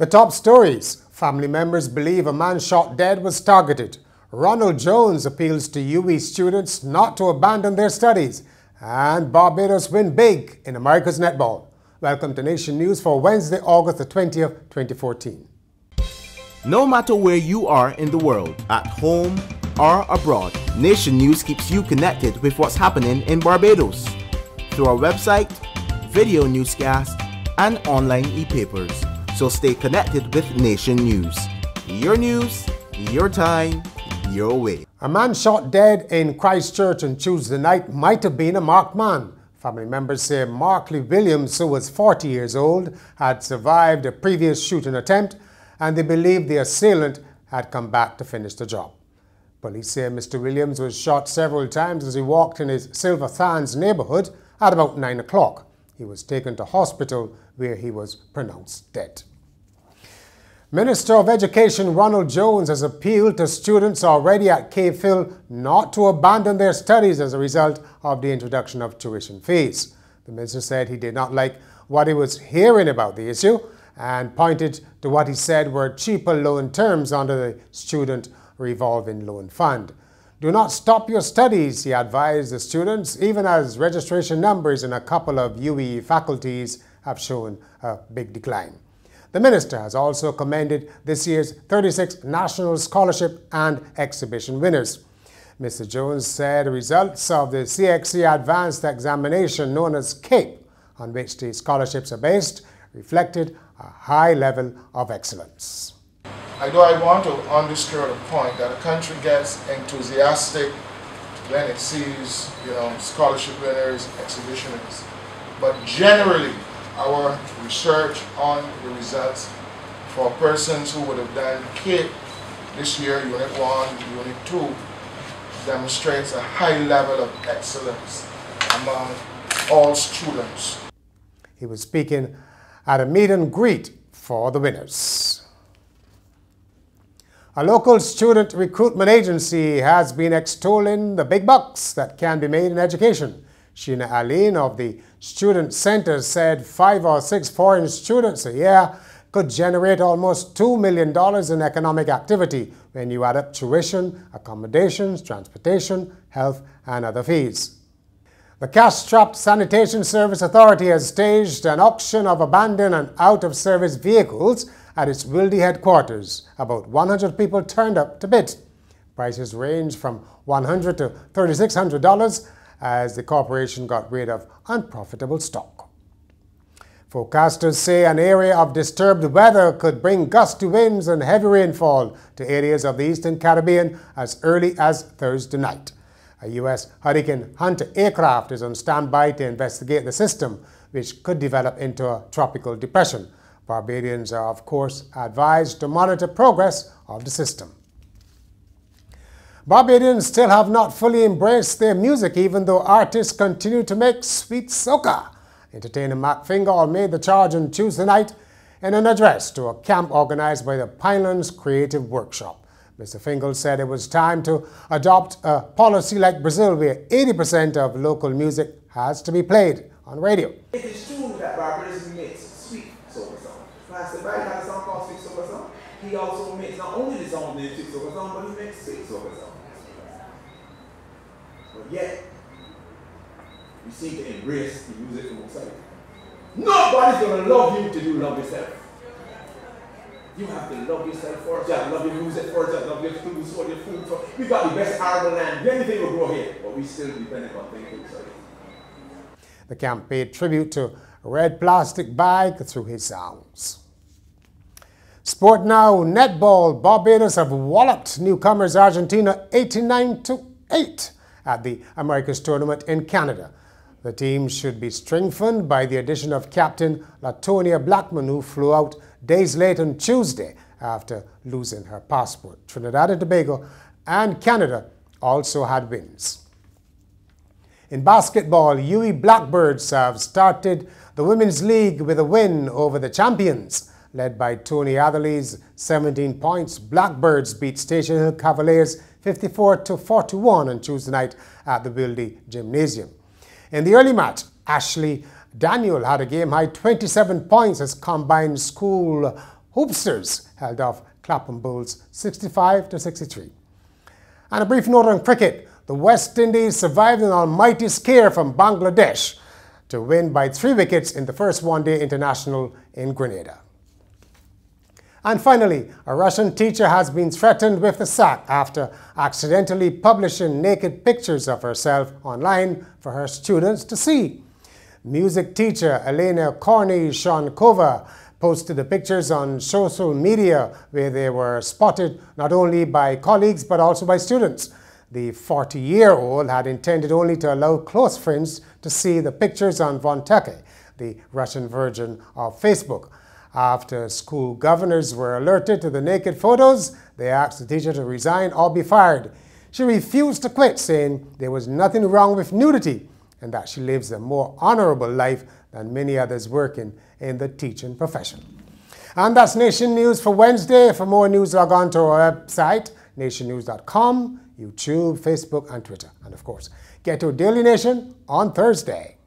The top stories. Family members believe a man shot dead was targeted. Ronald Jones appeals to UWI students not to abandon their studies. And Barbados win big in America's netball. Welcome to Nation News for Wednesday, August the 20th, 2014. No matter where you are in the world, at home or abroad, Nation News keeps you connected with what's happening in Barbados through our website, video newscast, and online e-papers. So stay connected with Nation News. News, your time, your way. A man shot dead in Christchurch on Tuesday night might have been a marked man. Family members say Markley Williams, who was 40 years old, had survived a previous shooting attempt, and they believe the assailant had come back to finish the job. Police say Mr. Williams was shot several times as he walked in his Silver Sands neighbourhood at about 9 o'clock. He was taken to hospital where he was pronounced dead. Minister of Education Ronald Jones has appealed to students already at K-Phil not to abandon their studies as a result of the introduction of tuition fees. The minister said he did not like what he was hearing about the issue and pointed to what he said were cheaper loan terms under the Student Revolving Loan Fund. Do not stop your studies, he advised the students, even as registration numbers in a couple of UWI faculties have shown a big decline. The minister has also commended this year's 36 National Scholarship and Exhibition winners. Mr. Jones said the results of the CXC Advanced Examination known as CAPE, on which the scholarships are based, reflected a high level of excellence. I want to underscore the point that a country gets enthusiastic when it sees, scholarship winners, exhibition winners. But generally, our research on the results for persons who would have done CAPE this year, Unit 1, Unit 2, demonstrates a high level of excellence among all students. He was speaking at a meet and greet for the winners. A local student recruitment agency has been extolling the big bucks that can be made in education. Sheena Aline of the Student Center said 5 or 6 foreign students a year could generate almost $2 million in economic activity when you add up tuition, accommodations, transportation, health, and other fees. The Cash-Strapped Sanitation Service Authority has staged an auction of abandoned and out-of-service vehicles at its Wildy headquarters. About 100 people turned up to bid. Prices range from $100 to $3,600 as the corporation got rid of unprofitable stock. Forecasters say an area of disturbed weather could bring gusty winds and heavy rainfall to areas of the Eastern Caribbean as early as Thursday night. A U.S. Hurricane Hunter aircraft is on standby to investigate the system, which could develop into a tropical depression. Barbadians are, of course, advised to monitor progress of the system. Barbadians still have not fully embraced their music, even though artists continue to make sweet soca. Entertainer Mac Fingal made the charge on Tuesday night in an address to a camp organized by the Pinelands Creative Workshop. Mr. Fingal said it was time to adopt a policy like Brazil, where 80% of local music has to be played on radio. It is true that Barbados makes sweet soca song. Master Bright has a song called Sweet Soca Song. He also makes not only the song named Sweet Soca Song, but he makes Sweet Soca Song. But yet, you seem to embrace the music from outside. Nobody's going to love you till you love yourself. You have to love yourself first. You have to love your music first. You have to love your food, so your food first. We got the best arable land. Anything will grow here, but we still depend on things outside. The camp paid tribute to Red Plastic Bag through his sounds. Sport now, netball. Barbados have walloped newcomers Argentina 89-8 at the Americas tournament in Canada. The team should be strengthened by the addition of captain Latonia Blackman, who flew out days late on Tuesday after losing her passport. Trinidad and Tobago and Canada also had wins. In basketball, UWI Blackbirds have started the Women's League with a win over the champions. Led by Tony Atherley's 17 points, Blackbirds beat Station Hill Cavaliers 54-41 on Tuesday night at the Wildy Gymnasium. In the early match, Ashley Daniel had a game-high 27 points as combined school Hoopsters held off Clapham Bulls 65-63. And a brief note on cricket. The West Indies survived an almighty scare from Bangladesh to win by 3 wickets in the first one-day international in Grenada. And finally, a Russian teacher has been threatened with the sack after accidentally publishing naked pictures of herself online for her students to see. Music teacher Elena Kornyshonkova posted the pictures on social media where they were spotted not only by colleagues but also by students. The 40-year-old had intended only to allow close friends to see the pictures on Vonteke, the Russian version of Facebook. After school governors were alerted to the naked photos, they asked the teacher to resign or be fired. She refused to quit, saying there was nothing wrong with nudity and that she lives a more honorable life than many others working in the teaching profession. And that's Nation News for Wednesday. For more news, log on to our website, nationnews.com, YouTube, Facebook, and Twitter. And of course, get to Daily Nation on Thursday.